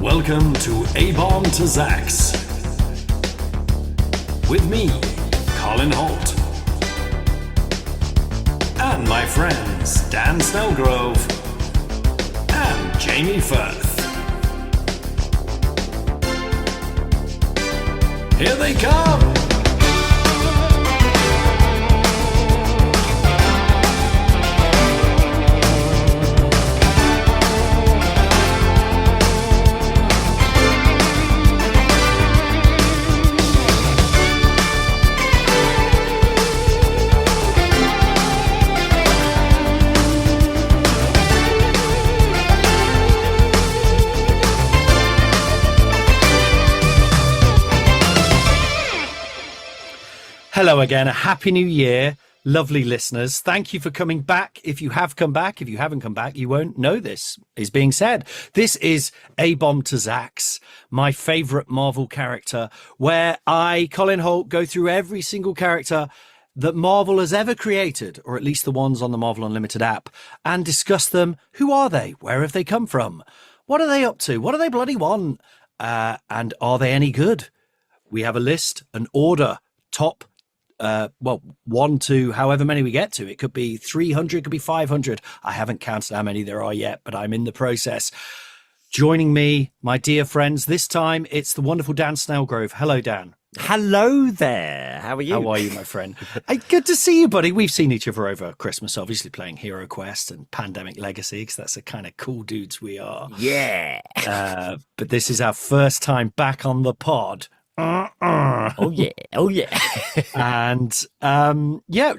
Welcome to abombtozzzax. With me, Colin Hoult. And my friends, Dan Snelgrove and Jamie Firth. Here they come! Hello again, a happy new year, lovely listeners. Thank you for coming back. If you have come back, if you haven't come back, you won't know this is being said. This is abombtozzzax, my favourite Marvel character, where I, Colin Hoult, go through every single character that Marvel has ever created, or at least the ones on the Marvel Unlimited app, and discuss them. Who are they? Where have they come from? What are they up to? What do they bloody want? And are they any good? We have a list, an order, top 1 to however many we get to. It could be 300, it could be 500. I haven't counted how many there are yet, but I'm in the process. Joining me, my dear friends, this time it's the wonderful Dan Snelgrove. Hello, Dan. Hello there. How are you? How are you, my friend? Good to see you, buddy. We've seen each other over Christmas, obviously playing Hero Quest and Pandemic Legacy, because that's the kind of cool dudes we are. Yeah. But this is our first time back on the pod. Oh yeah. And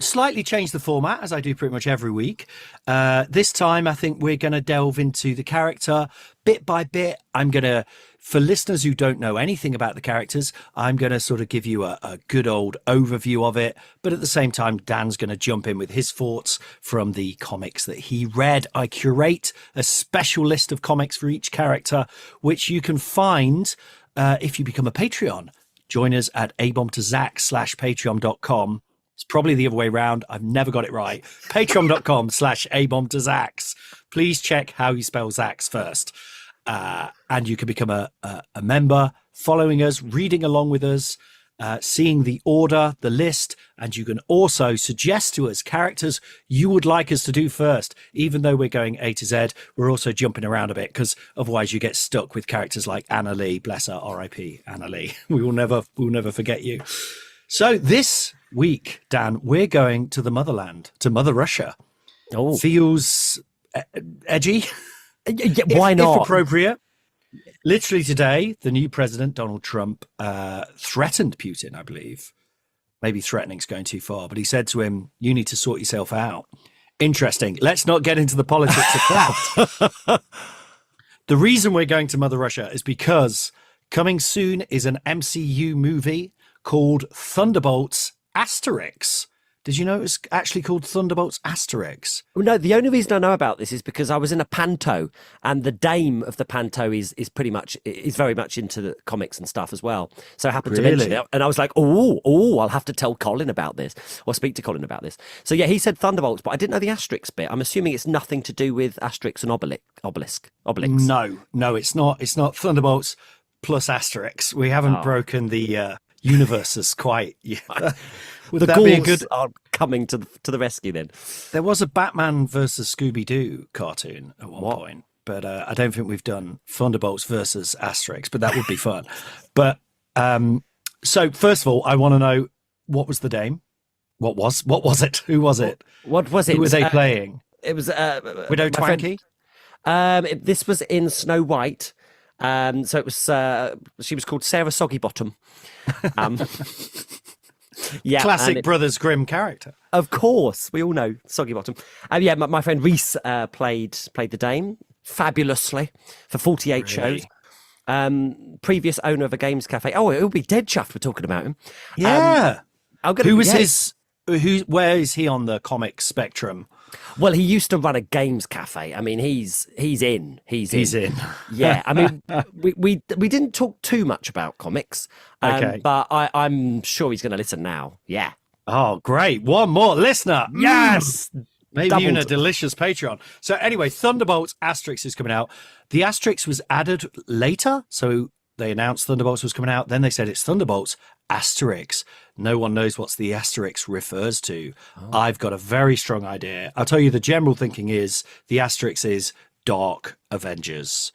slightly change the format, as I do pretty much every week. This time I think we're going to delve into the character bit by bit. I'm going to, for listeners who don't know anything about the characters, I'm going to sort of give you a good old overview of it, but at the same time Dan's going to jump in with his thoughts from the comics that he read. I curate a special list of comics for each character, which you can find if you become a Patreon. Join us at abombtozzzax.patreon.com. It's probably the other way around. I've never got it right. Patreon.com/abombtozzzax. Please check how you spell Zax first. And you can become a member, following us, reading along with us, seeing the order, the list, and you can also suggest to us characters you would like us to do first. Even though we're going A to Z, we're also jumping around a bit, because otherwise you get stuck with characters like Anna Lee. Bless her, R.I.P. Anna Lee. We'll never forget you. So this week, Dan, we're going to the Motherland, to Mother Russia. Oh, feels edgy. Yeah, why not? If appropriate. Literally today, the new president, Donald Trump, threatened Putin, I believe. Maybe threatening's going too far, but he said to him, you need to sort yourself out. Interesting. Let's not get into the politics of that. The reason we're going to Mother Russia is because coming soon is an MCU movie called Thunderbolts Asterix. Did you know it was actually called Thunderbolts Asterix? No, the only reason I know about this is because I was in a panto, and the dame of the panto is very much into the comics and stuff as well. So I happened to mention it, and I was like, I'll have to tell Colin about this, or speak to Colin about this. So yeah, he said Thunderbolts, but I didn't know the Asterix bit. I'm assuming it's nothing to do with Asterix and Obelix. No, it's not. It's not Thunderbolts plus Asterix. We haven't broken the universes quite yet. Would that be a good are coming to the rescue then? There was a Batman versus Scooby-Doo cartoon at one point, but I don't think we've done Thunderbolts versus Asterix, but that would be fun. But so first of all, I want to know, what was the dame? What was it? Who was it? What was it? Who were they playing? It was Widow Twanky? This was in Snow White. So it was she was called Sarah Soggybottom. Yeah, classic Brothers Grimm character. Of course, we all know Soggybottom. Yeah, my friend Reese played the dame fabulously for 48 shows. Previous owner of a games cafe. Oh, it'll be dead chuffed we're talking about him. Yeah. Where is he on the comic spectrum? Well, he used to run a games cafe. I mean, he's in. He's in. Yeah. I mean, we didn't talk too much about comics, but I'm sure he's going to listen now. Yeah. Oh, great. One more listener. Yes. Maybe doubled. even a delicious Patreon. So anyway, Thunderbolts Asterix is coming out. The Asterix was added later. So they announced Thunderbolts was coming out. Then they said it's Thunderbolts Asterix. No one knows what the Asterix refers to. I've got a very strong idea. I'll tell you, the general thinking is the Asterix is Dark Avengers.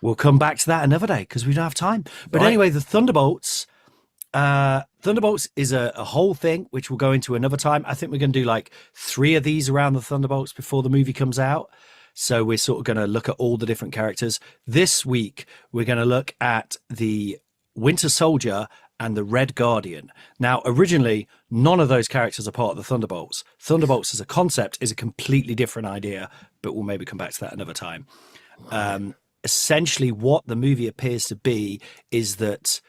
We'll come back to that another day because we don't have time. But anyway, the Thunderbolts... Thunderbolts is a whole thing which we'll go into another time. I think we're going to do like 3 of these around the Thunderbolts before the movie comes out. So we're sort of going to look at all the different characters. This week, we're going to look at the Winter Soldier and the Red Guardian. Now, originally, none of those characters are part of the Thunderbolts. Thunderbolts as a concept is a completely different idea, but we'll maybe come back to that another time. Essentially, what the movie appears to be is that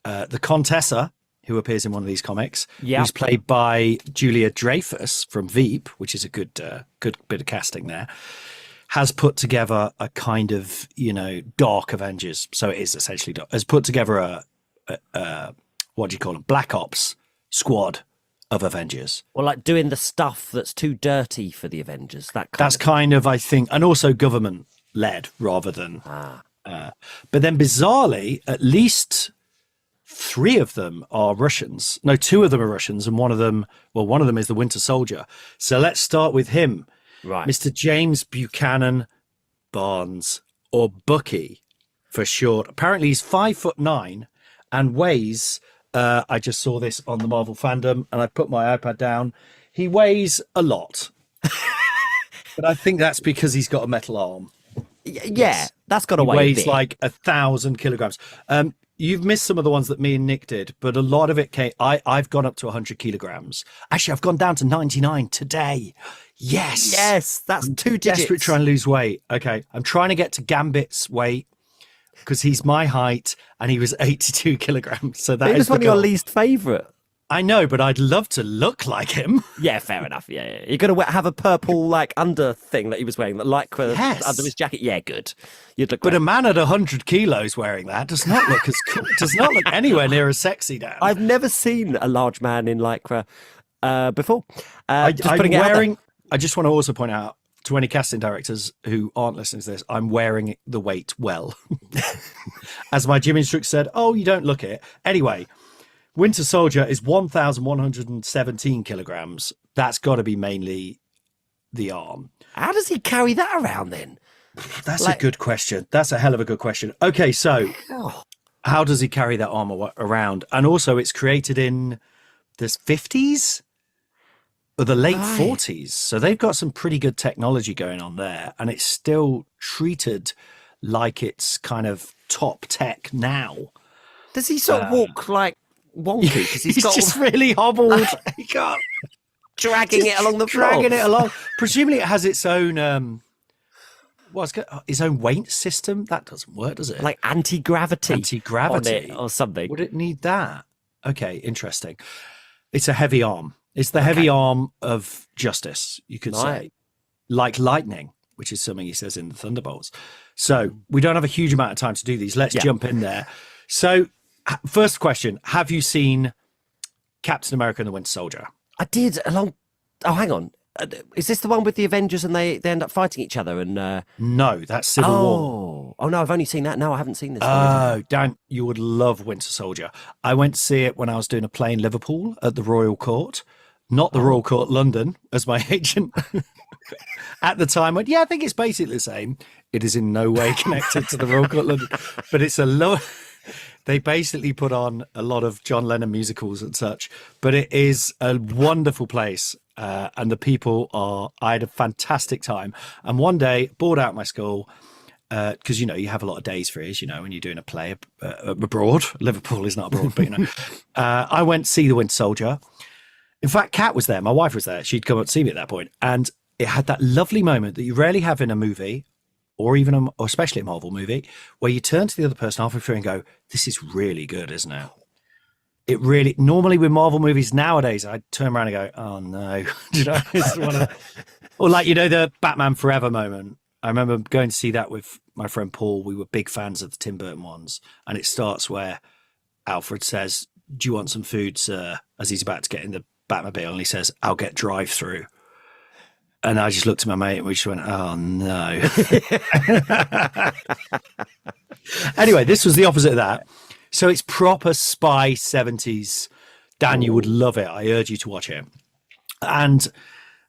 the Contessa, who appears in one of these comics, who's played by Julia Dreyfus from Veep, which is a good bit of casting there, has put together a kind of, Dark Avengers. So it is essentially has put together a what do you call them? Black Ops squad of Avengers. Or like doing the stuff that's too dirty for the Avengers. That's kind of, I think, and also government led rather than. But then bizarrely, at least 3 of them are Russians. No, 2 of them are Russians, and one of them is the Winter Soldier. So let's start with him. Right. Mr. James Buchanan Barnes, or Bucky for short. Apparently he's 5'9" and weighs, I just saw this on the Marvel Fandom and I put my iPad down. He weighs a lot. But I think that's because he's got a metal arm. Yeah, that's got to weigh. Weighs like 1,000 kilograms. You've missed some of the ones that me and Nick did, but a lot of it came. I've gone up to 100 kilograms. Actually, I've gone down to 99 today. Yes, that's 2 digits. Desperate trying to lose weight. Okay, I'm trying to get to Gambit's weight because he's my height and he was 82 kilograms. So that is one of your least favourite. I know, but I'd love to look like him. Yeah, fair enough. Yeah. You're going to have a purple under thing that he was wearing, that lycra under his jacket. Yeah, good. You'd look. But a man at 100 kilos wearing that does not look as cool. Does not look anywhere near as sexy, Dan. I've never seen a large man in lycra before. I just want to also point out to any casting directors who aren't listening to this, I'm wearing the weight well. As my gym instructor said, "Oh, you don't look it." Anyway. Winter Soldier is 1,117 kilograms. That's got to be mainly the arm. How does he carry that around then? That's a good question. That's a hell of a good question. Okay, so how does he carry that arm around? And also, it's created in the 50s or the late 40s. So they've got some pretty good technology going on there. And it's still treated like it's kind of top tech now. Does he sort of walk like wonky? Because he's just really hobbled. He can't. Dragging it along the floor. Dragging it along. Presumably it has its own his own weight system. That doesn't work, does it? Like anti-gravity on it or something. Would it need that? Okay, interesting. It's a heavy arm. It's the heavy arm of justice, you could say. Like lightning, which is something he says in the Thunderbolts. So we don't have a huge amount of time to do these. Let's jump in there. So first question, have you seen Captain America and the Winter Soldier? I did Oh, hang on. Is this the one with the Avengers and they end up fighting each other? And no, that's Civil War. Oh, no, I've only seen that. No, I haven't seen this. Oh, Dan, you would love Winter Soldier. I went to see it when I was doing a play in Liverpool at the Royal Court. Not the Royal Court London, as my agent at the time went, I think it's basically the same. It is in no way connected to the Royal Court London, but it's a low... They basically put on a lot of John Lennon musicals and such, but it is a wonderful place. And the people I had a fantastic time. And one day, bored out my school, because, you have a lot of days free, when you're doing a play abroad. Liverpool is not abroad, but, I went to see The Winter Soldier. In fact, Kat was there. My wife was there. She'd come up to see me at that point. And it had that lovely moment that you rarely have in a movie, or even, or especially a Marvel movie, where you turn to the other person halfway through and go, this is really good, isn't it? It really, normally with Marvel movies nowadays, I turn around and go, oh no. It's one of or like, the Batman Forever moment. I remember going to see that with my friend Paul. We were big fans of the Tim Burton ones. And it starts where Alfred says, do you want some food, sir? As he's about to get in the Batmobile, and he says, I'll get drive-through. And I just looked at my mate and we just went, oh no. Anyway, this was the opposite of that. So it's proper spy 70s. Dan, you would love it. I urge you to watch it. And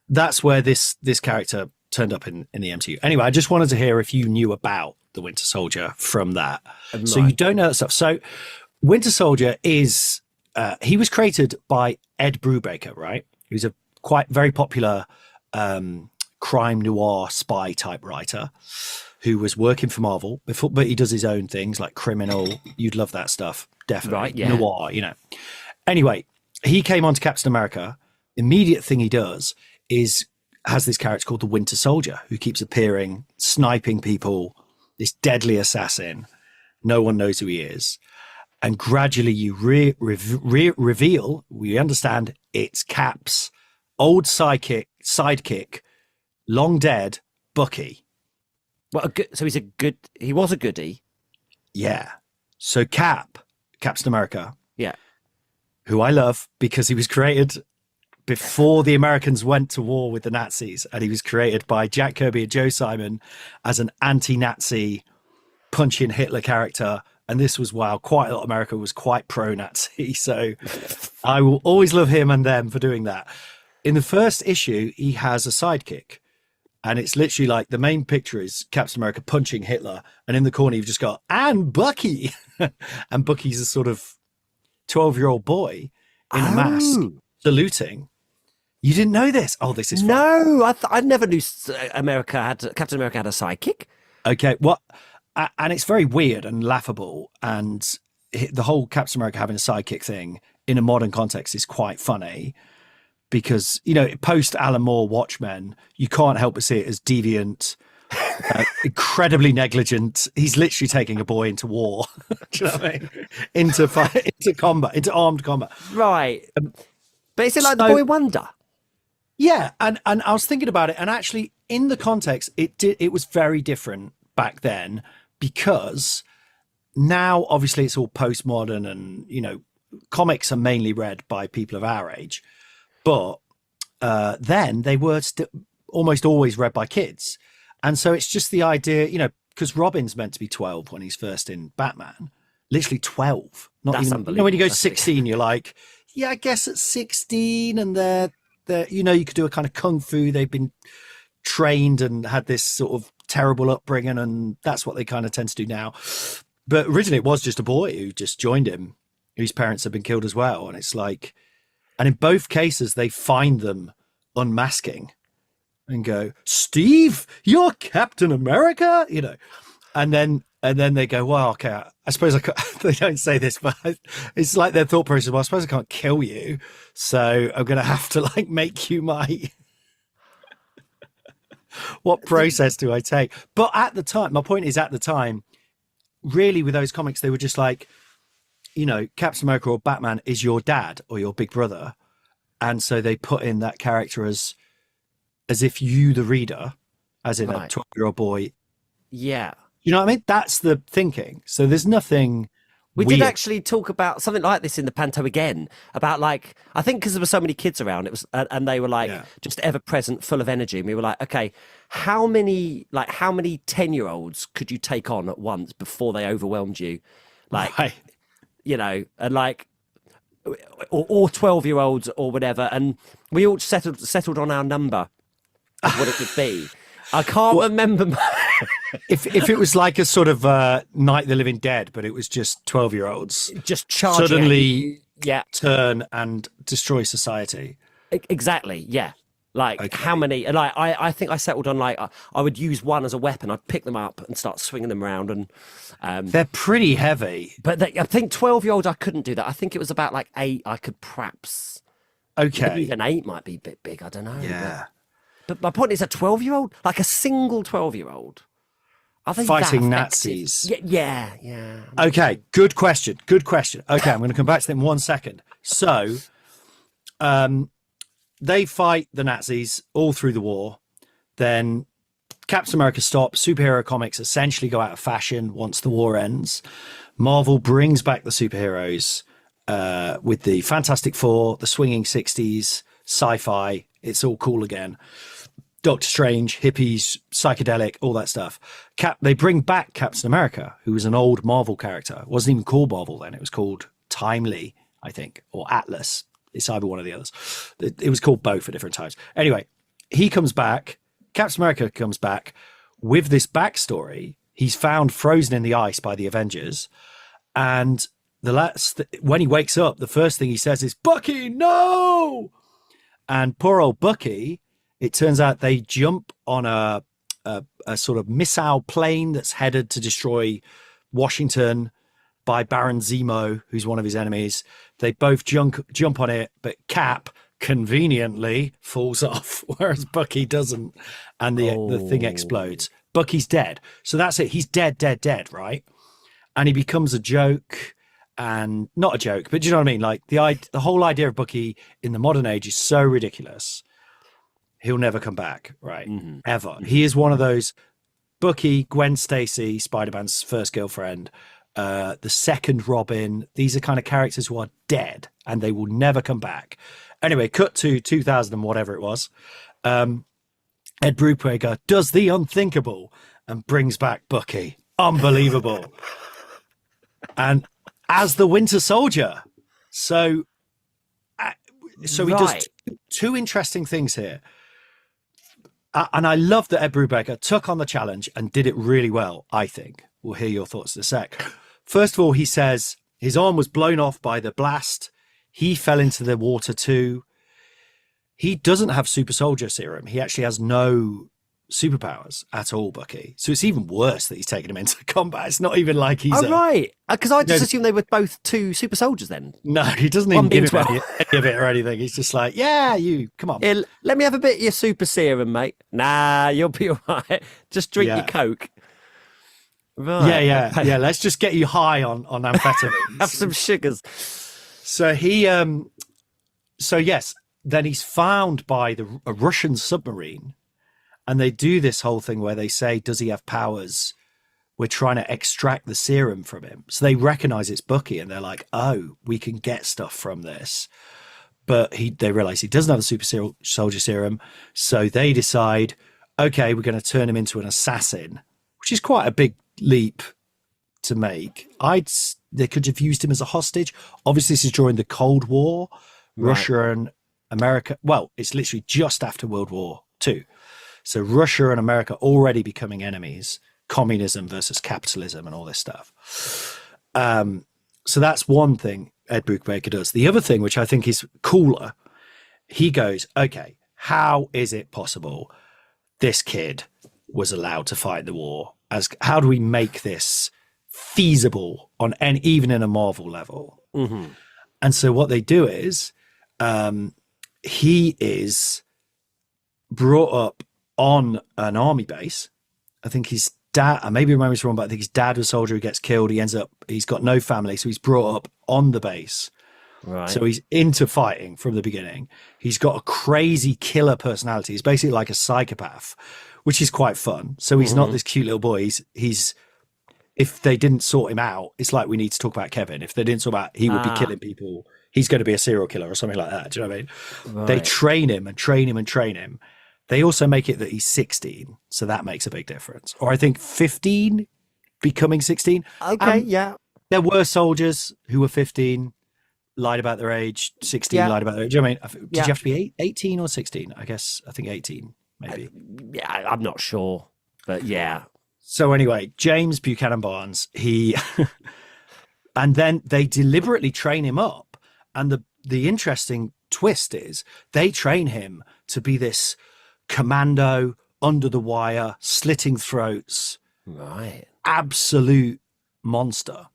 that's where this character turned up in the MCU. Anyway, I just wanted to hear if you knew about the Winter Soldier from that. So you don't know that stuff. So Winter Soldier is, he was created by Ed Brubaker, right? He was a very popular crime noir spy type writer who was working for Marvel before, but he does his own things like Criminal. You'd love that stuff. Definitely. Right, yeah. Noir, you know. Anyway, he came on to Captain America. Immediate thing he does is has this character called the Winter Soldier who keeps appearing, sniping people, this deadly assassin. No one knows who he is. And gradually you reveal, we understand it's Cap's old sidekick, long dead, Bucky. Well, so he was a goodie. Yeah. So Captain America. Yeah. Who I love because he was created before the Americans went to war with the Nazis, and he was created by Jack Kirby and Joe Simon as an anti-Nazi punching Hitler character. And this was while quite a lot of America was quite pro-Nazi. So I will always love him and them for doing that. In the first issue, he has a sidekick. And it's literally like the main picture is Captain America punching Hitler. And in the corner, you've just got, and Bucky. And Bucky's a sort of 12-year-old boy in a mask saluting. You didn't know this? Oh, this is fun. No, I never knew Captain America had a sidekick. Okay, well, and it's very weird and laughable. And the whole Captain America having a sidekick thing in a modern context is quite funny. Because, you know, post Alan Moore Watchmen, you can't help but see it as deviant, incredibly negligent. He's literally taking a boy into war. Do you know what I mean? Into combat, into armed combat. Right. But is it like the Boy Wonder? Yeah. And I was thinking about it. And actually, in the context, it was very different back then because now, obviously, it's all postmodern and, you know, comics are mainly read by people of our age. But then they were almost always read by kids. And so it's just the idea, you know, because Robin's meant to be 12 when he's first in Batman. Literally 12. That's even, you know, when you go to 16, you're like, yeah, I guess at 16 and they're, you know, you could do a kind of kung fu. They've been trained and had this sort of terrible upbringing. And that's what they kind of tend to do now. But originally it was just a boy who just joined him, whose parents had been killed as well. And it's like, and in both cases, they find them unmasking and go, Steve, you're Captain America, you know, and then they go, well, okay, I suppose I could, they don't say this, but it's like their thought process. Well, I suppose I can't kill you. So I'm going to have to like make you my, what process do I take? But at the time, my point is at the time, really with those comics, they were just like, you know, Captain America or Batman is your dad or your big brother. And so they put in that character as if you, the reader, as in a 12-year-old boy. Yeah. You know what I mean? That's the thinking. So there's nothing We weird. did actually talk about something like this in the Panto again, about like, I think because there were so many kids around, it was, and they were like just ever present, full of energy. And we were like, okay, how many 10-year-olds could you take on at once before they overwhelmed you? Like, you know, and like, or 12-year-olds or whatever. And we all settled on our number of what it would be. I can't remember. If it was like a sort of Night of the Living Dead, but it was just 12-year-olds just charging suddenly turn and destroy society. Exactly. Yeah. Like how many? And I think I settled on like I would use one as a weapon. I'd pick them up and start swinging them around, and they're pretty heavy. But I think 12-year-olds I couldn't do that. I think it was about like 8. I could perhaps. Okay. Even 8 might be a bit big. I don't know. Yeah. But my point is, a 12-year-old, like a single 12-year-old, are they fighting that Nazis? Yeah. Okay. Good question. Okay, I'm going to come back to them in 1 second. So, they fight the Nazis all through the war. Then Captain America stops. Superhero comics essentially go out of fashion once the war ends. Marvel brings back the superheroes with the Fantastic Four, the swinging 60s, sci-fi. It's all cool again. Doctor Strange, hippies, psychedelic, all that stuff. They bring back Captain America, who was an old Marvel character. It wasn't even called Marvel then. It was called Timely, I think, or Atlas. It's either one or the others. It was called both at different times. Anyway, he comes back. Captain America comes back with this backstory. He's found frozen in the ice by the Avengers. And when he wakes up, the first thing he says is, Bucky, no! And poor old Bucky, it turns out they jump on a sort of missile plane that's headed to destroy Washington by Baron Zemo, who's one of his enemies. They both jump on it, but Cap conveniently falls off, whereas Bucky doesn't, and the thing explodes. Bucky's dead. So that's it. He's dead, right? And he becomes a joke, and not a joke, but do you know what I mean? Like the whole idea of Bucky in the modern age is so ridiculous. He'll never come back, right? Mm-hmm. Ever. Mm-hmm. He is one of those Bucky, Gwen Stacy, Spider-Man's first girlfriend, the second Robin. These are kind of characters who are dead and they will never come back. Anyway, cut to 2000 and whatever it was. Ed Brubaker does the unthinkable and brings back Bucky. Unbelievable. And as the Winter Soldier. So he does two interesting things here. And I love that Ed Brubaker took on the challenge and did it really well, I think. We'll hear your thoughts in a sec. First of all, he says his arm was blown off by the blast. He fell into the water too. He doesn't have super soldier serum. He actually has no superpowers at all, Bucky. So it's even worse that he's taken him into combat. It's not even like he's... Oh, right. Because I just assumed they were both two super soldiers then. No, he doesn't even give him any of it or anything. He's just like, come on. Yeah, let me have a bit of your super serum, mate. Nah, you'll be all right. Just drink your Coke. Right. Yeah. Let's just get you high on amphetamines. Have some sugars. So yes, then he's found by a Russian submarine. And they do this whole thing where they say, does he have powers? We're trying to extract the serum from him. So they recognize it's Bucky and they're like, oh, we can get stuff from this. But they realize he doesn't have a super soldier serum. So they decide, okay, we're going to turn him into an assassin, which is quite a big leap to make. They could have used him as a hostage. Obviously, this is during the Cold War, right. Russia and America. Well, it's literally just after World War II. So Russia and America already becoming enemies, communism versus capitalism and all this stuff. So that's one thing Ed Brubaker does. The other thing, which I think is cooler, he goes, okay, how is it possible this kid was allowed to fight the war? How do we make this feasible even in a Marvel level? Mm-hmm. And so what they do is he is brought up on an army base. I think his dad, I maybe remember this wrong, but I think his dad was a soldier who gets killed. He's got no family, so he's brought up on the base. Right. So he's into fighting from the beginning. He's got a crazy killer personality. He's basically like a psychopath, which is quite fun. So he's not this cute little boy. He's if they didn't sort him out, it's like we need to talk about Kevin. If they didn't sort out, he would be killing people. He's going to be a serial killer or something like that. Do you know what I mean? Right. They train him and train him and train him. They also make it that he's 16, so that makes a big difference. Or I think 15 becoming 16. Okay, yeah. There were soldiers who were 15, lied about their age, 16, lied about their age. Do you know what I mean? Did you have to be 18 or 16? I think 18, maybe. I'm not sure, but yeah. So anyway, James Buchanan Barnes, and then they deliberately train him up. And the interesting twist is they train him to be this commando, under the wire, slitting throats, right? Absolute monster,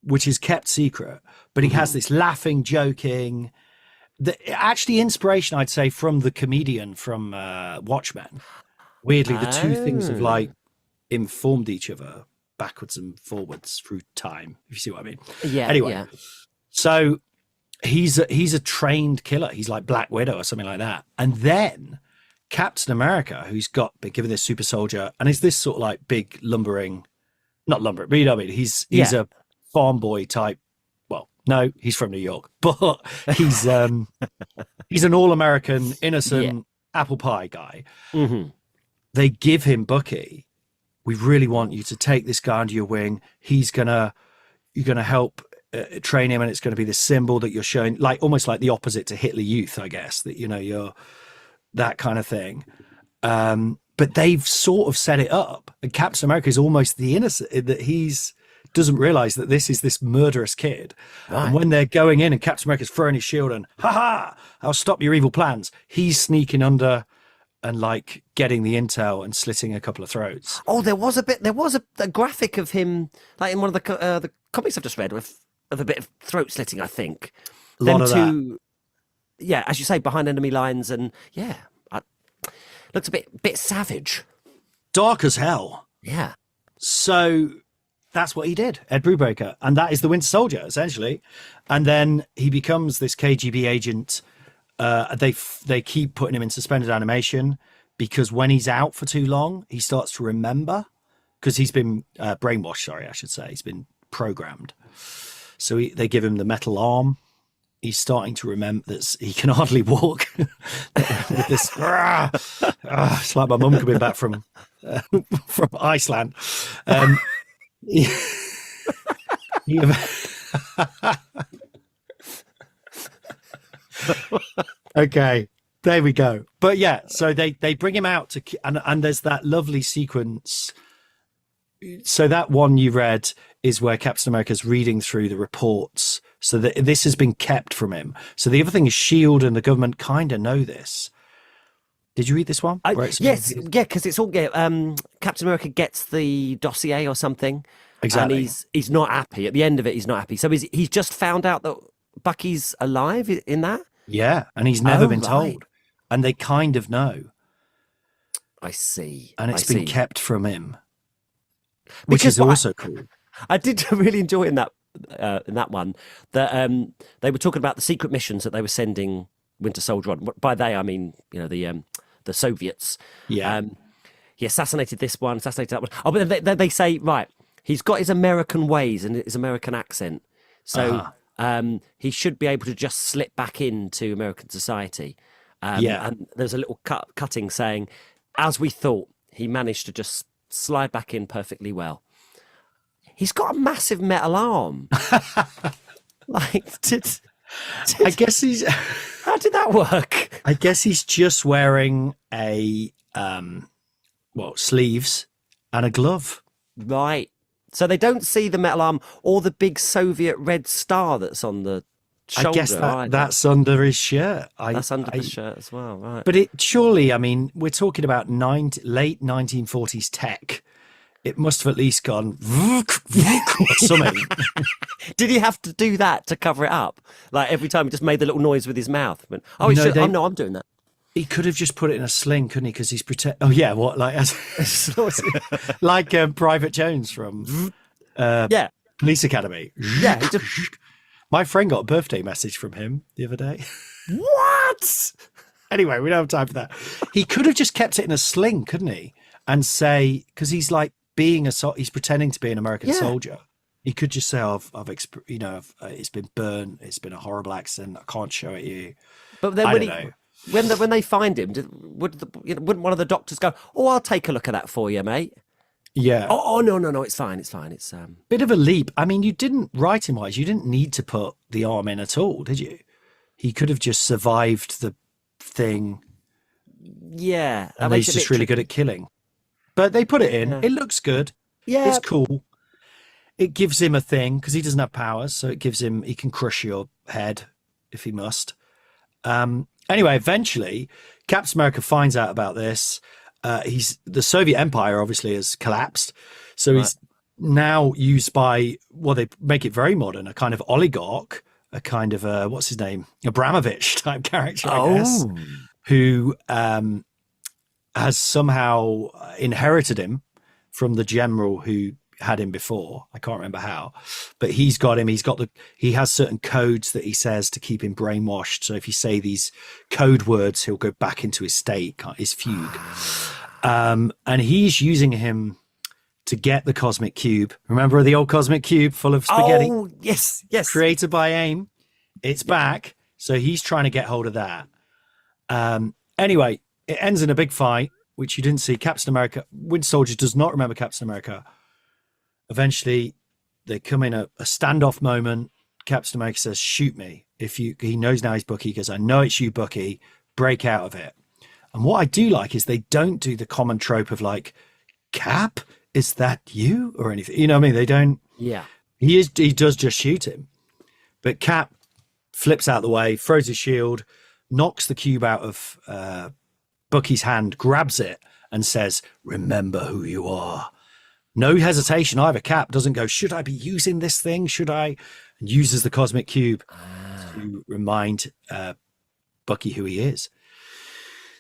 which is kept secret. But he has this laughing, joking, actually inspiration, I'd say, from the comedian from Watchmen. Weirdly, the two things have like informed each other backwards and forwards through time, if you see what I mean. Yeah. Anyway, so he's a trained killer. He's like Black Widow or something like that. And then Captain America, who's been given this super soldier, and is this sort of like big not lumbering, but you know what I mean? He's a farm boy type. Well, no, he's from New York, but he's an all-American, innocent, apple pie guy. Mm-hmm. They give him Bucky. We really want you to take this guy under your wing. You're gonna help train him, and it's going to be this symbol that you're showing, like almost like the opposite to Hitler Youth, I guess. That you're that kind of thing. But they've sort of set it up, and Captain America is almost the innocent, that doesn't realize that this is this murderous kid. Right. And when they're going in and Captain America's throwing his shield and I'll stop your evil plans, he's sneaking under and like getting the intel and slitting a couple of throats. Oh, there was a graphic of him, like in one of the comics I've just read, of a bit of throat slitting, I think. A lot of that. Yeah, as you say, behind enemy lines, and looks a bit savage. Dark as hell. Yeah. So that's what he did, Ed Brubaker. And that is the Winter Soldier, essentially. And then he becomes this KGB agent. They keep putting him in suspended animation because when he's out for too long, he starts to remember, because he's been brainwashed, sorry, I should say. He's been programmed. So they give him the metal arm. He's starting to remember that he can hardly walk. With this, it's like my mum coming back from Iceland. Okay, there we go. But yeah, so they bring him out and there's that lovely sequence. So that one you read is where Captain America's reading through the reports, so that this has been kept from him. So the other thing is S.H.I.E.L.D. and the government kind of know this. Did you read this one? Yes, because it's all Captain America gets the dossier or something. Exactly. And he's not happy. At the end of it, he's not happy. So he's just found out that Bucky's alive in that? Yeah, and he's never been told. And they kind of know. I see. And it's been kept from him. Which is also cool. I did really enjoy in that one that they were talking about the secret missions that they were sending Winter Soldier on. By they, I mean, the Soviets. Yeah. He assassinated this one, assassinated that one. Oh, but they say, right, he's got his American ways and his American accent. So he should be able to just slip back into American society. And there's a little cutting saying, as we thought, he managed to just slide back in perfectly well. He's got a massive metal arm. I guess he's... How did that work? I guess he's just wearing a sleeves and a glove. Right. So they don't see the metal arm or the big Soviet red star that's on the shoulder. I guess that's under his shirt. That's under the shirt as well, right? But surely, I mean, we're talking about late 1940s tech. It must have at least gone or something. Did he have to do that to cover it up? Like every time he just made the little noise with his mouth. I'm doing that. He could have just put it in a sling, couldn't he? Because he's Oh yeah, what like Private Jones from Police Academy. Yeah. My friend got a birthday message from him the other day. What? Anyway, we don't have time for that. He could have just kept it in a sling, couldn't he? And say, because he's like he's pretending to be an American soldier. He could just say, it's been burned. It's been a horrible accident. I can't show it you. But then when they find him, wouldn't one of the doctors go, "Oh, I'll take a look at that for you, mate"? Yeah. Oh no, it's fine. It's bit of a leap. I mean, you didn't writing wise. You didn't need to put the arm in at all, did you? He could have just survived the thing. Yeah, and he's just really good at killing. But they put it in. Yeah. It looks good. Yeah, it's cool. It gives him a thing because he doesn't have powers, so it gives him. He can crush your head if he must. Anyway, eventually, Captain America finds out about this. The Soviet Empire obviously has collapsed, so he's now used by they make it very modern, a kind of oligarch, a kind of what's his name, Abramovich type character, I guess, who has somehow inherited him from the general who had him before. I can't remember how, but he's got him. He has certain codes that he says to keep him brainwashed. So if you say these code words, he'll go back into his state, his fugue. And he's using him to get the cosmic cube. Remember the old cosmic cube full of spaghetti? Oh, yes. Created by AIM. It's back. So he's trying to get hold of that. Anyway, it ends in a big fight, which you didn't see. Captain America, Winter Soldier does not remember Captain America. Eventually, they come in a standoff moment. Captain America says, "Shoot me." He knows now he's Bucky. He goes, "I know it's you, Bucky. Break out of it." And what I do like is they don't do the common trope of like, "Cap, is that you?" or anything. You know what I mean? They don't. Yeah. He does just shoot him. But Cap flips out the way, throws his shield, knocks the cube out of Bucky's hand, grabs it, and says, "Remember who you are." No hesitation either. Cap doesn't go, "Should I be using this thing? Should I?" And uses the cosmic cube to remind Bucky who he is.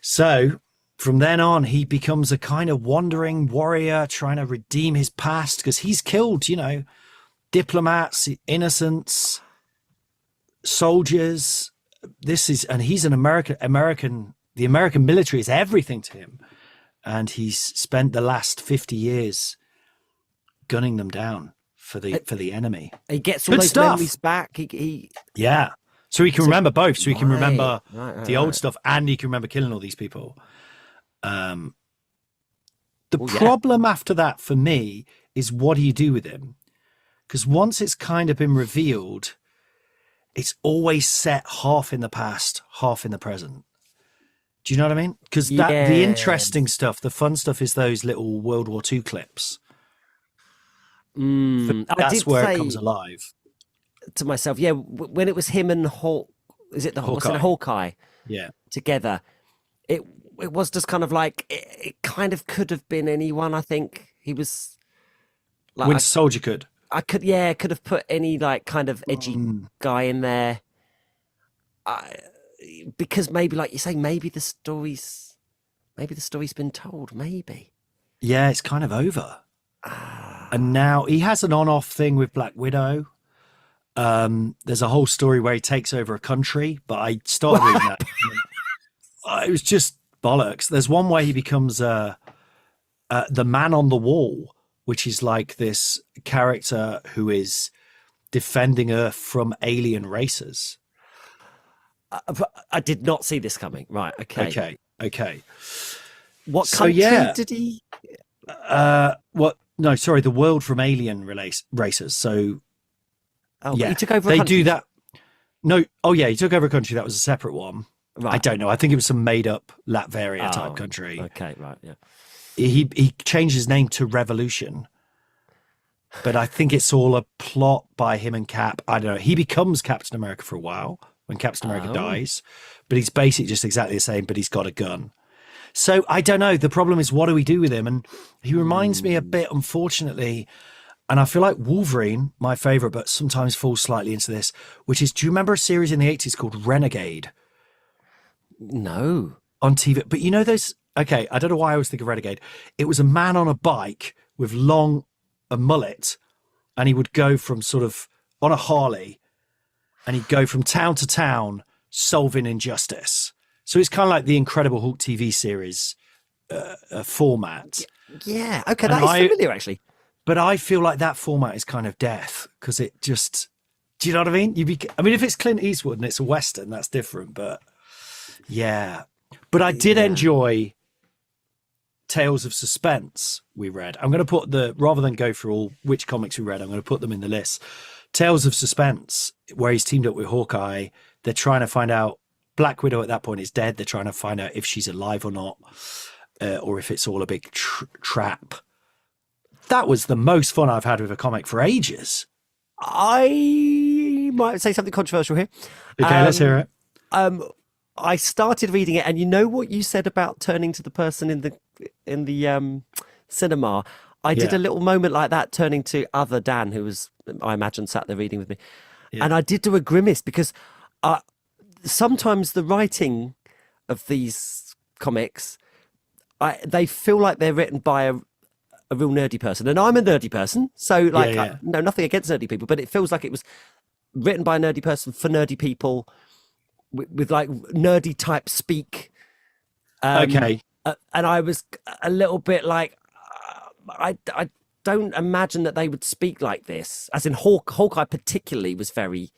So from then on, he becomes a kind of wandering warrior trying to redeem his past, because he's killed, diplomats, innocents, soldiers. And he's an American. The American military is everything to him. And he's spent the last 50 years gunning them down for the enemy. He gets all those memories back. Yeah. So he can remember both. So he can remember the old right. stuff, and he can remember killing all these people. The problem after that for me is, what do you do with him? Because once it's kind of been revealed, it's always set half in the past, half in the present. Do you know what I mean? Because the interesting stuff, the fun stuff, is those little World War II clips. That's where it comes alive. To myself, when it was him and Hawkeye? Yeah, together, it was just kind of like it kind of could have been anyone. I think he was like Winter Soldier could. I could have put any like kind of edgy guy in there. Because maybe, like you say, maybe the story's been told. Maybe. Yeah, it's kind of over. And now he has an on-off thing with Black Widow. There's a whole story where he takes over a country, but I started reading that. It was just bollocks. There's one where he becomes the man on the wall, which is like this character who is defending Earth from alien races. I did not see this coming. Right. Okay. What country did he? No, sorry, the world from alien races. So, he took over. They do that. No, he took over a country that was a separate one. Right. I don't know. I think it was some made-up Latveria type country. Okay, right, yeah. He changed his name to Revolution, but I think it's all a plot by him and Cap. I don't know. He becomes Captain America for a while when Captain America dies, but he's basically just exactly the same, but he's got a gun. So I don't know. The problem is, what do we do with him? And he reminds me a bit, unfortunately, and I feel like Wolverine, my favorite, but sometimes falls slightly into this, which is, do you remember a series in the 80s called Renegade? No. On TV. But you know those, okay, I don't know why I always think of Renegade. It was a man on a bike with a mullet, and he would go from sort of on a Harley, and he'd go from town to town solving injustice. So it's kind of like the Incredible Hulk TV series format. Yeah, okay, that is familiar, actually. But I feel like that format is kind of death, because it just, do you know what I mean? If it's Clint Eastwood and it's a Western, that's different, but yeah. But I did enjoy Tales of Suspense we read. I'm going to put rather than go through all which comics we read, I'm going to put them in the list. Tales of Suspense, where he's teamed up with Hawkeye. They're trying to find out, Black Widow at that point is dead. They're trying to find out if she's alive or not, or if it's all a big trap. That was the most fun I've had with a comic for ages. I might say something controversial here. Okay, let's hear it. I started reading it, and you know what you said about turning to the person in the cinema. I did a little moment like that, turning to other Dan, who was, I imagine, sat there reading with me, and I did do a grimace, because sometimes the writing of these comics, they feel like they're written by a real nerdy person, and I'm a nerdy person, so like no, nothing against nerdy people, but it feels like it was written by a nerdy person for nerdy people with like nerdy type speak. And I was a little bit like, I don't imagine that they would speak like this, as in Hawkeye particularly was very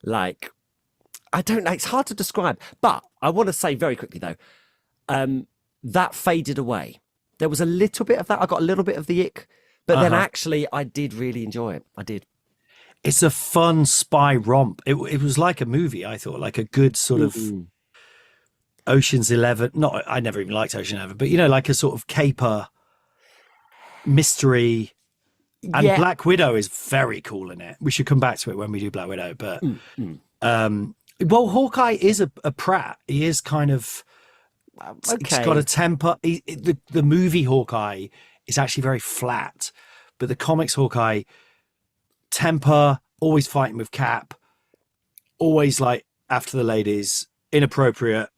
like, I don't know, it's hard to describe. But I want to say very quickly though, that faded away. There was a little bit of that. I got a little bit of the ick, but then actually I did really enjoy it. I did. It's a fun spy romp. It was like a movie, I thought, like a good sort of Ocean's 11. Not, I never even liked Ocean 11, but like a sort of caper mystery. And Black Widow is very cool in it. We should come back to it when we do Black Widow. But well, Hawkeye is a prat. He is kind of he's got a temper. The movie Hawkeye is actually very flat, but the comics Hawkeye, temper, always fighting with Cap, always like after the ladies, inappropriate,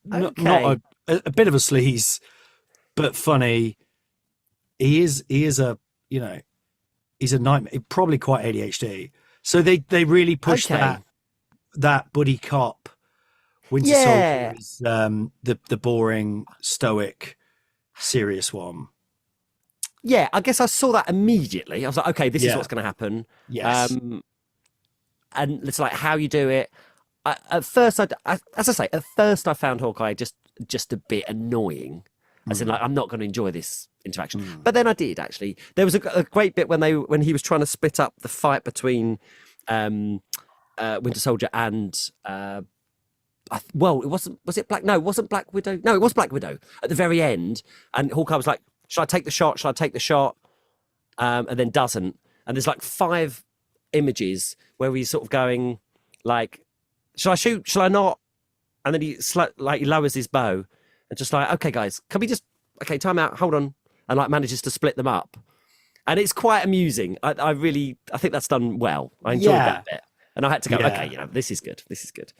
not a bit of a sleaze, but funny. He is a he's a nightmare. Probably quite ADHD. So they really push that buddy cop. Winter Soldier is the boring, stoic, serious one. Yeah, I guess I saw that immediately. I was like, okay, this is what's going to happen. Yes. And it's like how you do it. At first, at first I found Hawkeye just a bit annoying. As in, like, I'm not going to enjoy this interaction. But then I did, actually. There was a great bit when he was trying to split up the fight between Winter Soldier and... was it Black? No, it wasn't Black Widow. No, it was Black Widow at the very end. And Hawkeye was like, should I take the shot? Should I take the shot? And then doesn't. And there's like 5 images where he's sort of going like, should I shoot? Should I not? And then he lowers his bow and just like, okay, guys, can we just, time out, hold on. And like manages to split them up. And it's quite amusing. I think that's done well. I enjoyed that bit. And I had to go, this is good. This is good.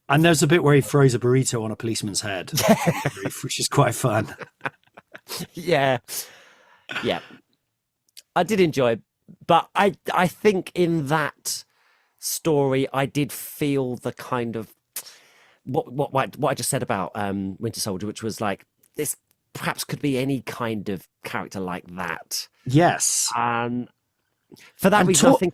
And there's a bit where he throws a burrito on a policeman's head, which is quite fun. Yeah. I did enjoy it, but I think in that story, I did feel the kind of what I just said about Winter Soldier, which was like, this perhaps could be any kind of character like that. Yes. And for that reason, I think,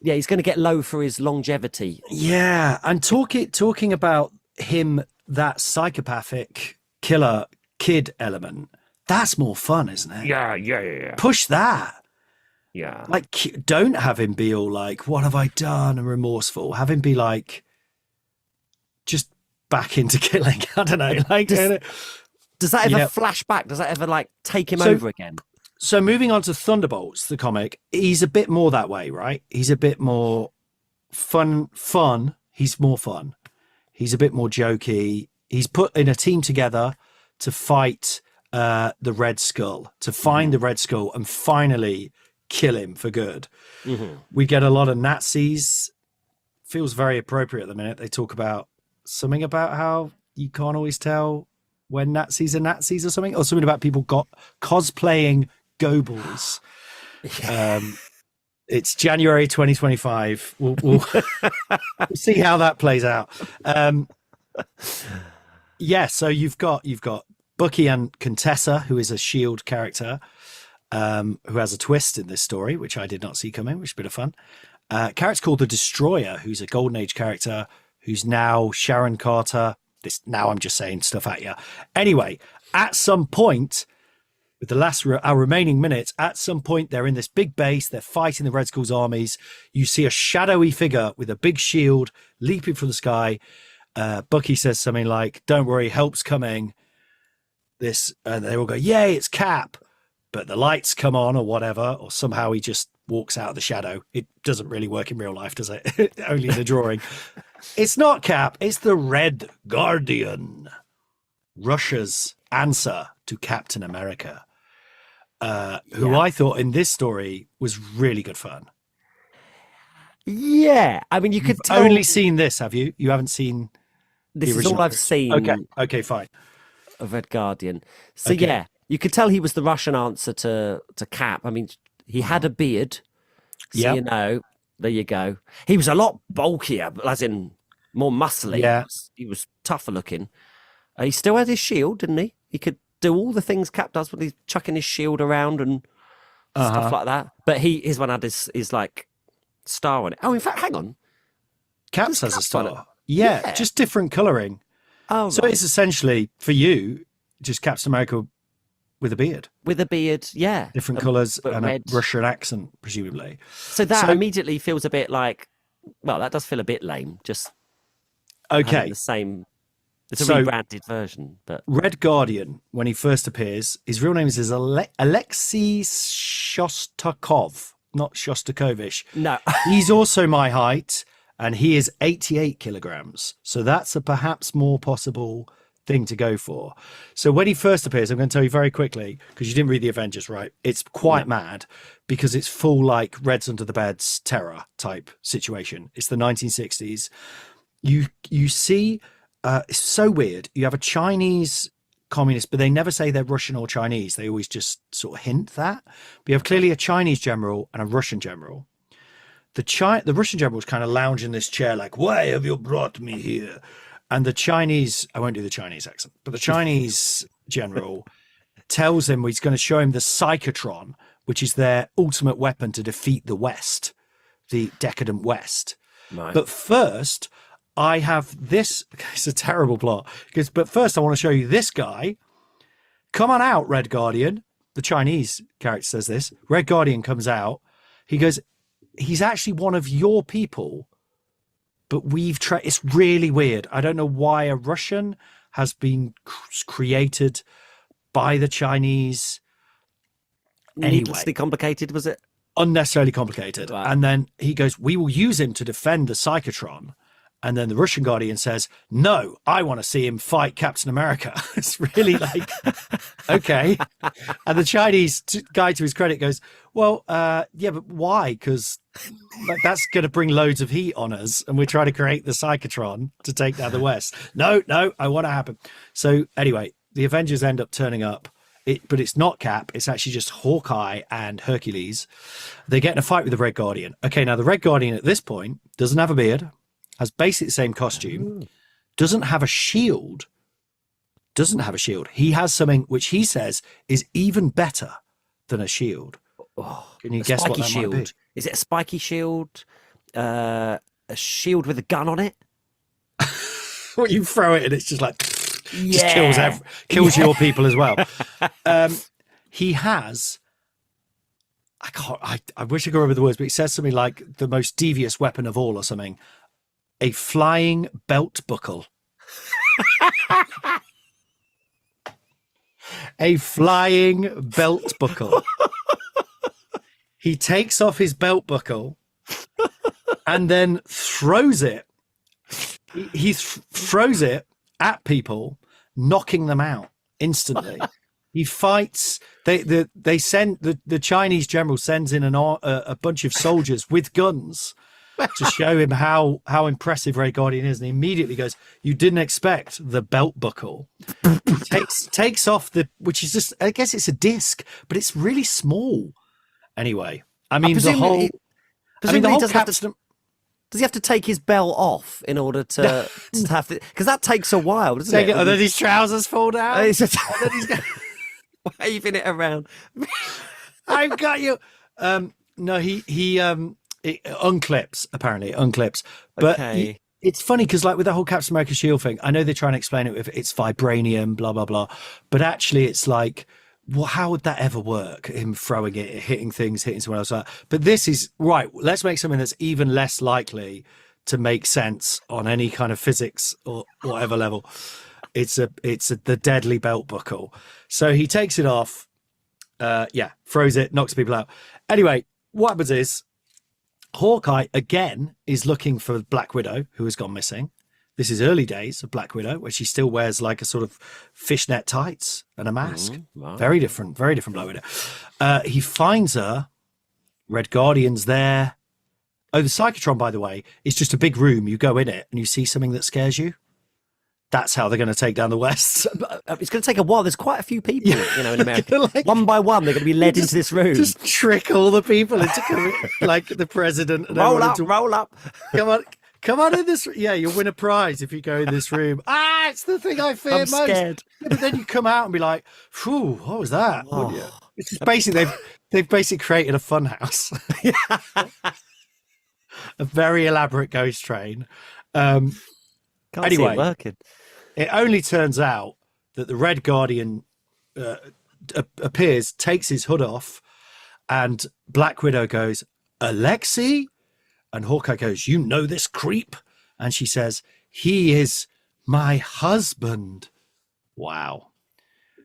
he's going to get low for his longevity. Yeah, and talking about him, that psychopathic killer kid element, that's more fun, isn't it? Yeah. Push that. Yeah. Like, don't have him be all like, what have I done? And remorseful. Have him be like, just back into killing. I don't know. Like, does that ever flash back? Does that ever like take him over again? So moving on to Thunderbolts, the comic, he's a bit more that way, right? He's a bit more fun. He's more fun. He's a bit more jokey. He's put in a team together to fight the Red Skull, to find the Red Skull and finally kill him for good. We get a lot of Nazis. Feels very appropriate at the minute. They talk about something about how you can't always tell when Nazis are Nazis or something, or something about people cosplaying Goebbels. It's January 2025. We'll see how that plays out. So you've got Bucky and Contessa, who is a S.H.I.E.L.D. character, who has a twist in this story, which I did not see coming, which is a bit of fun. Character called the Destroyer, who's a Golden Age character, who's now Sharon Carter. Now I'm just saying stuff at you. Anyway, at some point, with our remaining minutes, at some point they're in this big base, they're fighting the Red Skull's armies. You see a shadowy figure with a big shield leaping from the sky. Bucky says something like, don't worry, help's coming. And they all go, yay, it's Cap. But the lights come on or whatever, or somehow he just walks out of the shadow. It doesn't really work in real life, does it? Only in the drawing. It's not Cap, it's the Red Guardian. Russia's answer to Captain America. Who I thought in this story was really good fun. Yeah, I mean, you could tell... only seen this, have you? You haven't seen this is all I've seen. Okay, fine. Of Red Guardian. So yeah, you could tell he was the Russian answer to Cap. I mean, he had a beard, so there you go. He was a lot bulkier, as in more muscly. Yeah, he was tougher looking. He still had his shield, didn't he? He could do all the things Cap does when he's chucking his shield around and stuff like that. But his one had his like star on it. Oh, in fact, hang on. Cap's has a star. Yeah, just different colouring. Oh, So right. it's essentially, for you, just Captain America with a beard. With a beard, yeah. Different colours but and red. a Russian accent, presumably. So that immediately feels a bit like, well, that does feel a bit lame. Just having Okay. the same. It's a So- rebranded version, but Red Guardian, when he first appears, his real name is Alexei Shostakov, not Shostakovich. no. He's also my height, and he is 88 kilograms. So that's a perhaps more possible thing to go for. So when he first appears, I'm going to tell you very quickly, because you didn't read the Avengers, right? It's quite mad because it's full like Reds Under the Beds terror type situation. It's the 1960s. You see, it's so weird. You have a Chinese communist, but they never say they're Russian or Chinese. They always just sort of hint that. But you have clearly a Chinese general and a Russian general. The Russian general is kind of lounging in this chair like, why have you brought me here? And the Chinese, I won't do the Chinese accent, but the Chinese general tells him he's going to show him the psychotron, which is their ultimate weapon to defeat the West, the decadent West. Right. But first, I have this. It's a terrible plot. But first, I want to show you this guy. Come on out, Red Guardian. The Chinese character says this. Red Guardian comes out. He goes, he's actually one of your people, but it's really weird. I don't know why a Russian has been created by the Chinese. Needlessly complicated, was it? Unnecessarily complicated. Wow. And then he goes, we will use him to defend the psychotron. And then the Russian Guardian says, no, I want to see him fight Captain America. It's really like, okay. And the Chinese guy, to his credit, goes, well, yeah, but why? Because that's going to bring loads of heat on us. And we're trying to create the psychotron to take down the West. No, I want to happen. So anyway, the Avengers end up turning up. But it's not Cap. It's actually just Hawkeye and Hercules. They get in a fight with the Red Guardian. Okay, now the Red Guardian at this point doesn't have a beard, has basically the same costume, doesn't have a shield. He has something which he says is even better than a shield. Can you guess what that shield. might be? Is it a spiky shield? A shield with a gun on it? What, you throw it and it's just like, just Yeah. kills your people as well. He has, I wish I could remember the words, but he says something like the most devious weapon of all or something. A flying belt buckle. A flying belt buckle. He takes off his belt buckle and then throws it. He throws it at people, knocking them out instantly. He fights. They send the Chinese general sends in a bunch of soldiers with guns to show him how impressive Red Guardian is, and he immediately goes, "You didn't expect the belt buckle." He takes off which is just, I guess it's a disc, but it's really small. Anyway, I mean the whole Captain. Does he have to take his belt off in order to have to? Because that takes a while, doesn't it? And then his trousers fall down. He's just waving it around. I've got you. No, it unclips, apparently. It unclips. But Okay. it's funny because, like, with the whole Captain America shield thing, I know they're trying to explain it with it's vibranium, blah, blah, blah. But actually, it's like, well, how would that ever work? Him throwing it, hitting things, hitting someone else. But this is, right, let's make something that's even less likely to make sense on any kind of physics or whatever level. It's the deadly belt buckle. So he takes it off, throws it, knocks people out. Anyway, what happens is Hawkeye again is looking for Black Widow, who has gone missing. This is early days of Black Widow, where she still wears like a sort of fishnet tights and a mask. Wow. Very different Black Widow. He finds her. Red Guardian's there. Oh, the Psychotron, by the way, is just a big room. You go in it and you see something that scares you. That's how they're going to take down the West. It's going to take a while. There's quite a few people, in America. One by one, they're going to be led into this room. Just trick all the people into like the president. And roll up. Come on in this. Yeah, you'll win a prize if you go in this room. It's the thing I fear most. Scared. Yeah, but then you come out and be like, "Phew, what was that?" It's just basically they've basically created a fun house, a very elaborate ghost train. Can't see Anyway. it working. it only turns out that the Red Guardian appears, takes his hood off, and Black Widow goes, Alexei? And Hawkeye goes, you know this creep? And she says, he is my husband. Wow.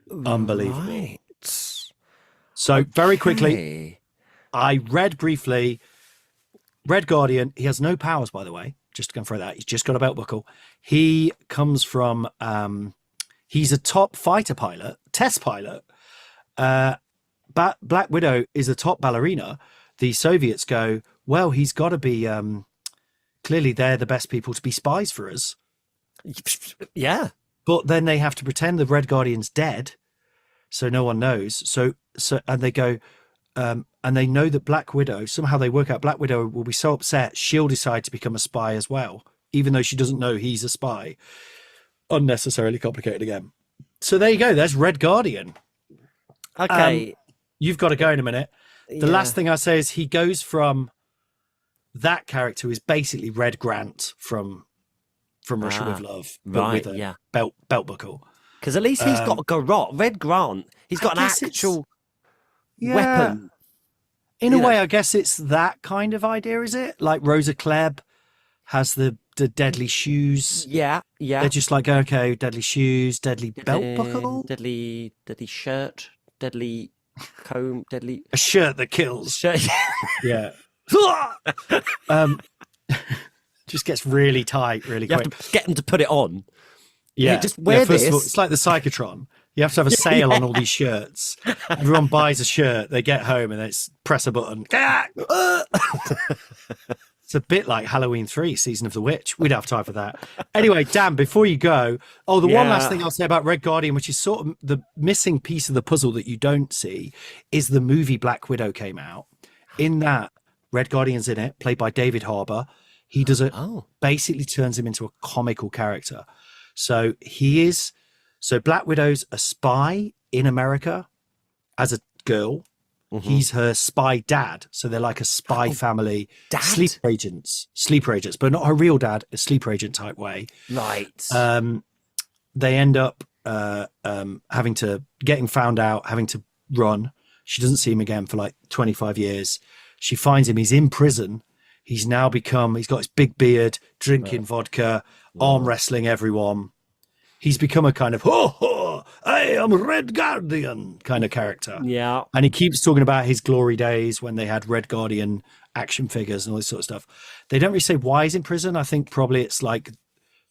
Unbelievable. Right. So very quickly, I read briefly, Red Guardian, he has no powers, by the way, just to confirm that. He's just got a belt buckle. He comes from, he's a top fighter pilot, test pilot. Black Widow is a top ballerina. The Soviets go, well, he's got to be, clearly they're the best people to be spies for us. Yeah. But then they have to pretend the Red Guardian's dead, so no one knows. So and they go, and they know that Black Widow, somehow they work out Black Widow will be so upset, she'll decide to become a spy as well, even though she doesn't know he's a spy. Unnecessarily complicated again. So there you go. There's Red Guardian. Okay. You've got to go in a minute. The last thing I say is he goes from that character, who is basically Red Grant from Russia with Love, but with a belt buckle. Because at least he's got a garrote. Red Grant, he's got an actual weapon. In a way, I guess it's that kind of idea, is it? Like Rosa Klebb has the deadly shoes. Yeah. They're just like, okay, deadly shoes, deadly belt buckle. Deadly shirt, deadly comb, deadly... A shirt that kills. Yeah. Just gets really tight really quick. You have to get them to put it on. Yeah. Just wear this. First of all, it's like the Psychotron. You have to have a sale on all these shirts. Everyone buys a shirt, they get home and it's press a button. It's a bit like Halloween 3, Season of the Witch. We'd have time for that. Anyway, Dan, before you go, one last thing I'll say about Red Guardian, which is sort of the missing piece of the puzzle that you don't see, is the movie Black Widow came out. In that, Red Guardian's in it, played by David Harbour. He does it, basically turns him into a comical character. So Black Widow's a spy in America as a girl. Mm-hmm. He's her spy dad. So they're like a spy family. Dad? Sleeper agents, but not her real dad, a sleeper agent type way. Right. They end up getting found out, having to run. She doesn't see him again for like 25 years. She finds him. He's in prison. He's got his big beard, drinking vodka, arm wrestling everyone. He's become a kind of, I am Red Guardian kind of character. Yeah. And he keeps talking about his glory days when they had Red Guardian action figures and all this sort of stuff. They don't really say why he's in prison. I think probably it's like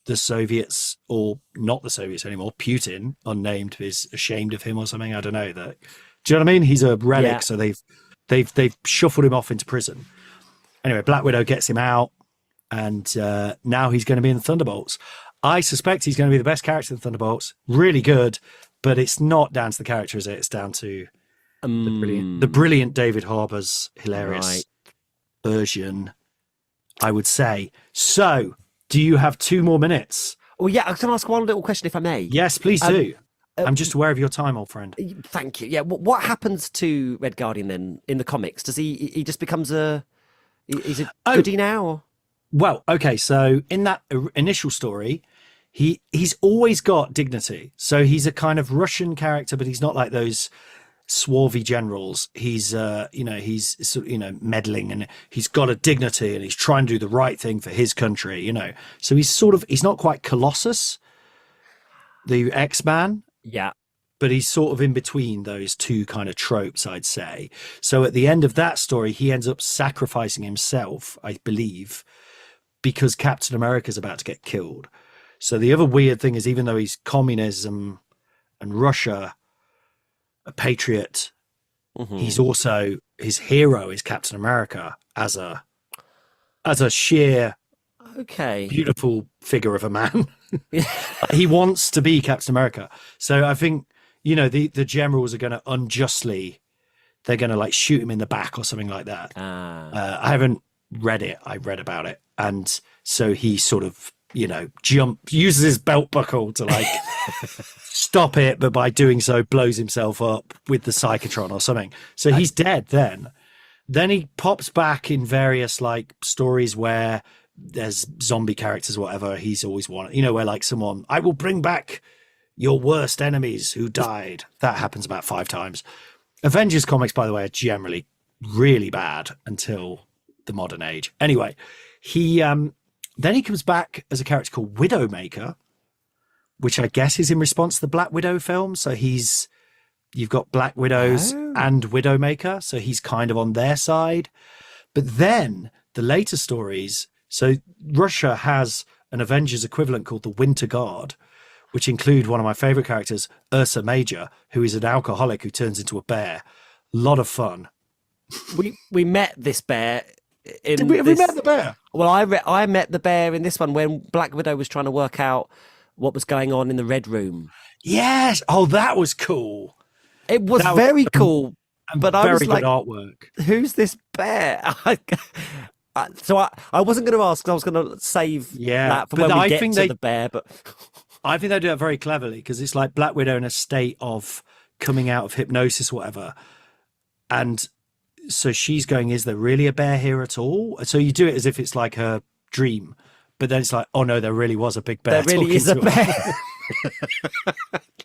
the Soviets, or not the Soviets anymore, Putin, unnamed, is ashamed of him or something. I don't know. Do you know what I mean? He's a relic, so they've shuffled him off into prison. Anyway, Black Widow gets him out, and now he's going to be in the Thunderbolts. I suspect he's going to be the best character in the Thunderbolts. Really good, but it's not down to the character, is it? It's down to the brilliant David Harbour's hilarious version, I would say. So, do you have 2 more minutes? Oh, yeah, I can ask one little question, if I may. Yes, please do. I'm just aware of your time, old friend. Thank you. Yeah, what happens to Red Guardian then in the comics? Does he just becomes he's a goodie now? Or? Well, okay, so in that initial story, he's always got dignity. So he's a kind of Russian character, but he's not like those swarthy generals. He's meddling, and he's got a dignity, and he's trying to do the right thing for his country, So he's not quite Colossus, the X-Man. Yeah. But he's sort of in between those two kind of tropes, I'd say. So at the end of that story, he ends up sacrificing himself, I believe, because Captain America's about to get killed. So the other weird thing is, even though he's communism and Russia, a patriot, he's also, his hero is Captain America as a sheer, beautiful figure of a man. He wants to be Captain America. So I think, the generals are going to unjustly, they're going to like shoot him in the back or something like that. I haven't read it. I read about it. And so he sort of, uses his belt buckle to like stop it, but by doing so blows himself up with the Psychotron or something. So he's dead then. Then he pops back in various like stories where there's zombie characters, or whatever. He's always one, where like someone, I will bring back your worst enemies who died. That happens about 5 times. Avengers comics, by the way, are generally really bad until the modern age. Anyway, then he comes back as a character called Widowmaker, which I guess is in response to the Black Widow film. So you've got Black Widows and Widowmaker, so he's kind of on their side. But then the later stories, so Russia has an Avengers equivalent called the Winter Guard, which include one of my favorite characters, Ursa Major, who is an alcoholic who turns into a bear. A lot of fun. We met this bear. We met the bear? Well, I met the bear in this one when Black Widow was trying to work out what was going on in the Red Room. Yes. Oh, that was cool. It was very cool. But I was very like, good artwork. Who's this bear? So I wasn't going to ask. I was going to save that for when we get to the bear. But I think they do it very cleverly, because it's like Black Widow in a state of coming out of hypnosis or whatever. And so she's going, is there really a bear here at all? So you do it as if it's like her dream. But then it's like, oh no, there really was a big bear. There really is a bear.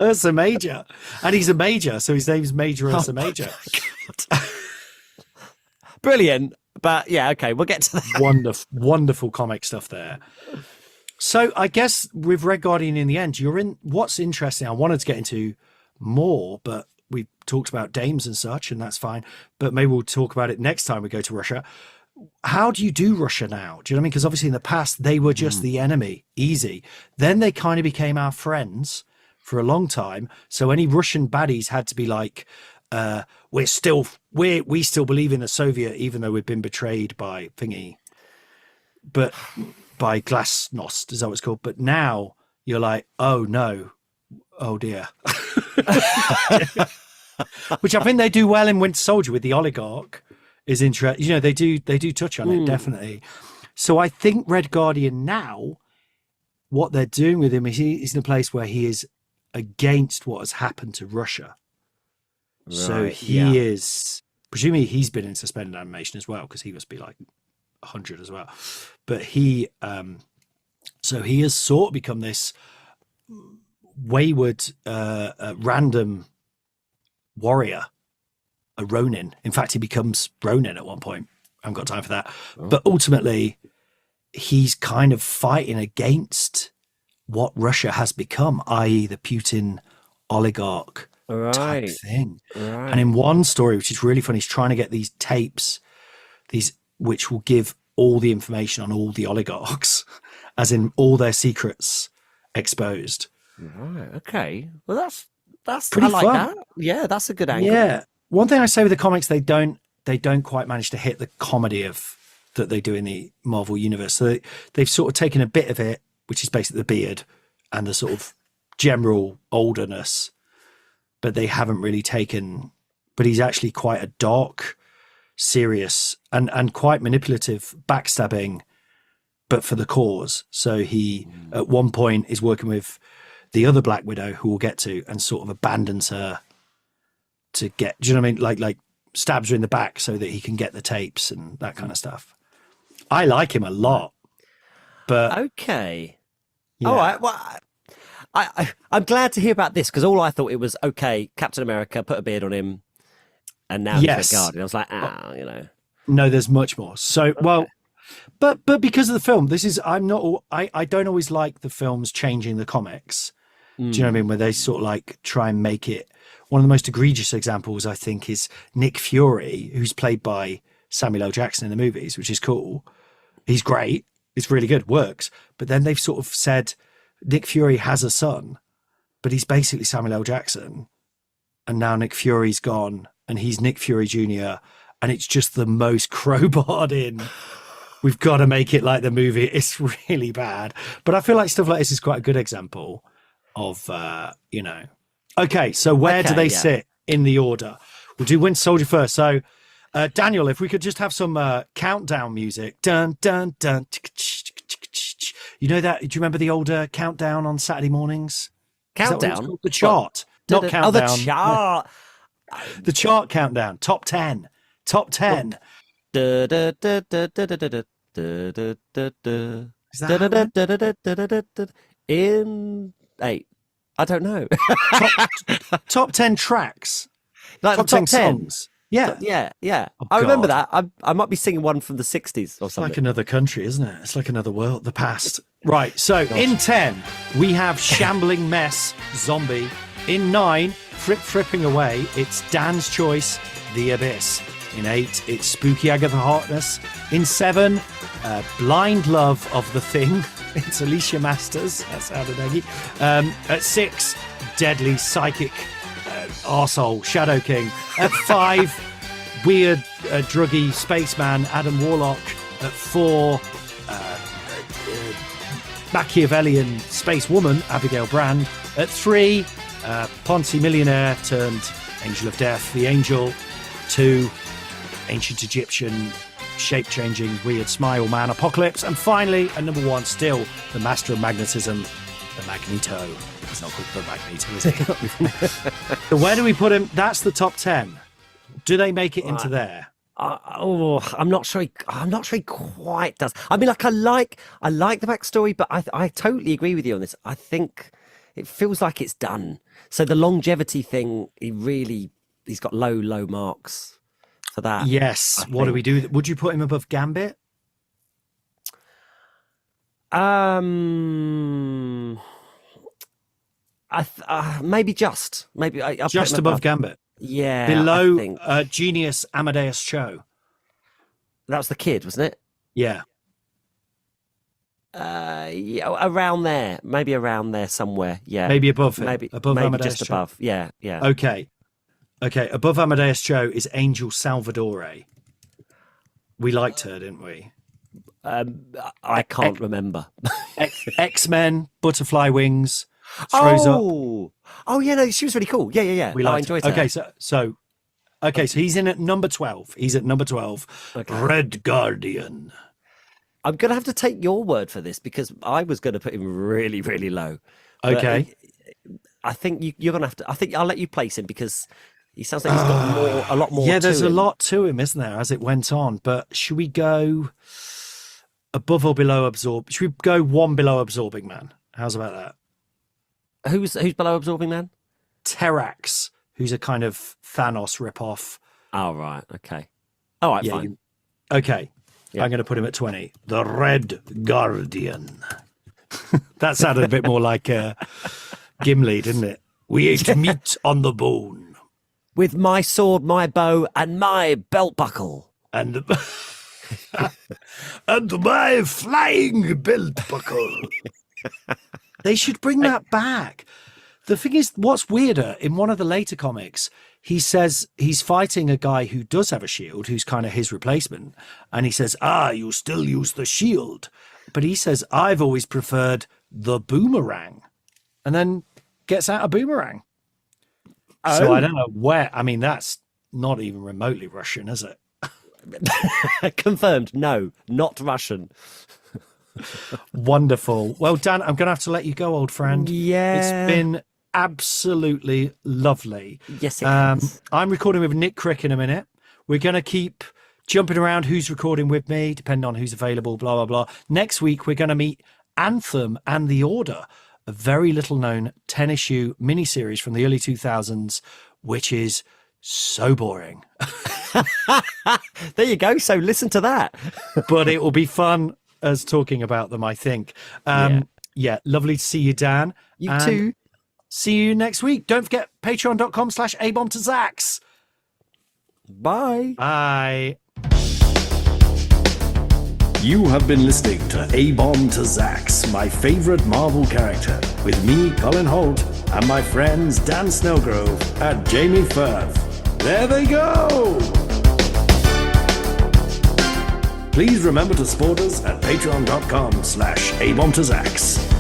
Ursa Major. And he's a major, so his name's Major Ursa Major. Brilliant. But yeah, okay, we'll get to that. Wonderful comic stuff there. So I guess with Red Guardian in the end, what's interesting, I wanted to get into more, but we talked about dames and such, and that's fine. But maybe we'll talk about it next time we go to Russia. How do you do Russia now? Do you know what I mean? Because obviously in the past, they were just the enemy, easy. Then they kind of became our friends for a long time. So any Russian baddies had to be like, we still believe in the Soviet, even though we've been betrayed by thingy, but by Glasnost, is that what it's called? But now you're like, oh no, oh dear. Which I think they do well in Winter Soldier with the oligarch. Is interesting. They do touch on it, definitely. So I think Red Guardian now, what they're doing with him is he's in a place where he is against what has happened to Russia. Right, so he is, presumably he's been in suspended animation as well, because he must be like 100 as well. But so he has sort of become this wayward, random warrior. A Ronin. In fact, he becomes Ronin at one point. I haven't got time for that. Oh. But ultimately, he's kind of fighting against what Russia has become, i.e. the Putin oligarch type thing. Right. And in one story, which is really funny, he's trying to get these tapes, which will give all the information on all the oligarchs, as in all their secrets exposed. Right. Okay. Well, that's pretty I like fun. That. Yeah, that's a good angle. Yeah. One thing I say with the comics, they don't quite manage to hit the comedy that they do in the Marvel universe. So they've sort of taken a bit of it, which is basically the beard and the sort of general olderness, but they haven't really taken. But he's actually quite a dark, serious, and quite manipulative, backstabbing, but for the cause. So he at one point is working with the other Black Widow, who we'll get to, and sort of abandons her. To get, do you know what I mean? Like stabs her in the back so that he can get the tapes and that kind of stuff. I like him a lot, but okay, yeah. All right. Well, I'm glad to hear about this, because all I thought it was okay. Captain America put a beard on him, and now he's Red Guardian. I was like, No, there's much more. So well, but because of the film, I don't always like the films changing the comics. Do you know what I mean? Where they sort of like try and make it. One of the most egregious examples, I think, is Nick Fury, who's played by Samuel L. Jackson in the movies, which is cool. He's great. It's really good. Works. But then they've sort of said Nick Fury has a son, but he's basically Samuel L. Jackson. And now Nick Fury's gone and he's Nick Fury Jr. And it's just the most crowbarred in. We've got to make it like the movie. It's really bad. But I feel like stuff like this is quite a good example of, Okay, so where do they sit in the order? We'll do Winter Soldier first. So, Daniel, if we could just have some countdown music. Dun, dun, dun. You know that? Do you remember the older countdown on Saturday mornings? Countdown? The chart. Not countdown. Oh, the chart. The chart countdown. Top 10. Top 10. Is that how it went? In 8. I don't know. Top 10 tracks. Like Top the 10 songs. Yeah. Yeah. Oh, I remember God. that. I might be singing one from the 60s or It's something. like another country, isn't it? It's like another world, the past. Right, so in 10, we have Shambling Mess, Zombie. In 9, Fripping Away, it's Dan's Choice, The Abyss. In 8, it's Spooky Agatha Harkness. In 7, Blind Love of the Thing. It's Alicia Masters. That sounded eggy. At 6, Deadly Psychic Arsehole, Shadow King. At 5, Weird Druggy Spaceman, Adam Warlock. At 4, Machiavellian Space Woman, Abigail Brand. At 3, Ponzi Millionaire turned Angel of Death, The Angel. 2, Ancient Egyptian shape-changing weird smile man, Apocalypse. And finally, at number 1, still the master of magnetism, the Magneto. It's not called the Magneto, is it? So where do we put him? That's the top 10. Do they make it into there? I'm not sure. I'm not sure he quite does. I mean, like I like the backstory, but I totally agree with you on this. I think it feels like it's done. So the longevity thing, he's got low marks for that. Yes. What do we do? Would you put him above Gambit? Maybe just I'll Just above Gambit. Yeah. Below Genius Amadeus Cho. That was the kid, wasn't it? Yeah. Yeah, around there, maybe around there somewhere. Yeah, Maybe above him. maybe Amadeus just Cho. above. Yeah. Okay. Above Amadeus Cho is Angel Salvadore. We liked her, didn't we? I can't remember. X-Men, Butterfly Wings. Throws up. Oh yeah, no, she was really cool. Yeah. We I liked enjoyed her. her. Okay, so he's in at number 12. He's at number 12. Okay. Red Guardian. I'm gonna have to take your word for this because I was going to put him really, really low. But Okay. I think you're gonna have to. I think I'll let you place him because he sounds like he's got a lot more. Yeah, there's to a him. lot to him, isn't there, as it went on? But should we go above or below Absorb? Should we go one below Absorbing Man? How's about that? Who's below Absorbing Man? Terrax, who's a kind of Thanos ripoff. Oh right, okay. All right, fine. Okay. Yeah. I'm going to put him at 20. The Red Guardian. That sounded a bit more like Gimli, didn't it? We ate meat on the bone. With my sword, my bow, and my belt buckle. And and my flying belt buckle. They should bring that back. The thing is, what's weirder, in one of the later comics, he says he's fighting a guy who does have a shield, who's kind of his replacement. And he says, you still use the shield. But he says, I've always preferred the boomerang. And then gets out a boomerang. So I don't know where. I mean, that's not even remotely Russian, is it? Confirmed. No, not Russian. Wonderful. Well, Dan, I'm going to have to let you go, old friend. Yeah. It's been absolutely lovely. Yes, it has. I'm recording with Nick Crick in a minute. We're going to keep jumping around who's recording with me, depending on who's available, blah, blah, blah. Next week, we're going to meet Anthem and the Order, a very little known 10-issue miniseries from the early 2000s, which is so boring. There you go. So listen to that. But it will be fun as talking about them, I think. Yeah, lovely to see you, Dan. You too. See you next week. Don't forget patreon.com/abombtozzzax. Bye. Bye. You have been listening to abombtozzzax, my favorite Marvel character, with me, Colin Hoult, and my friends Dan Snelgrove and Jamie Firth. There they go! Please remember to support us at patreon.com/abombtozzzax.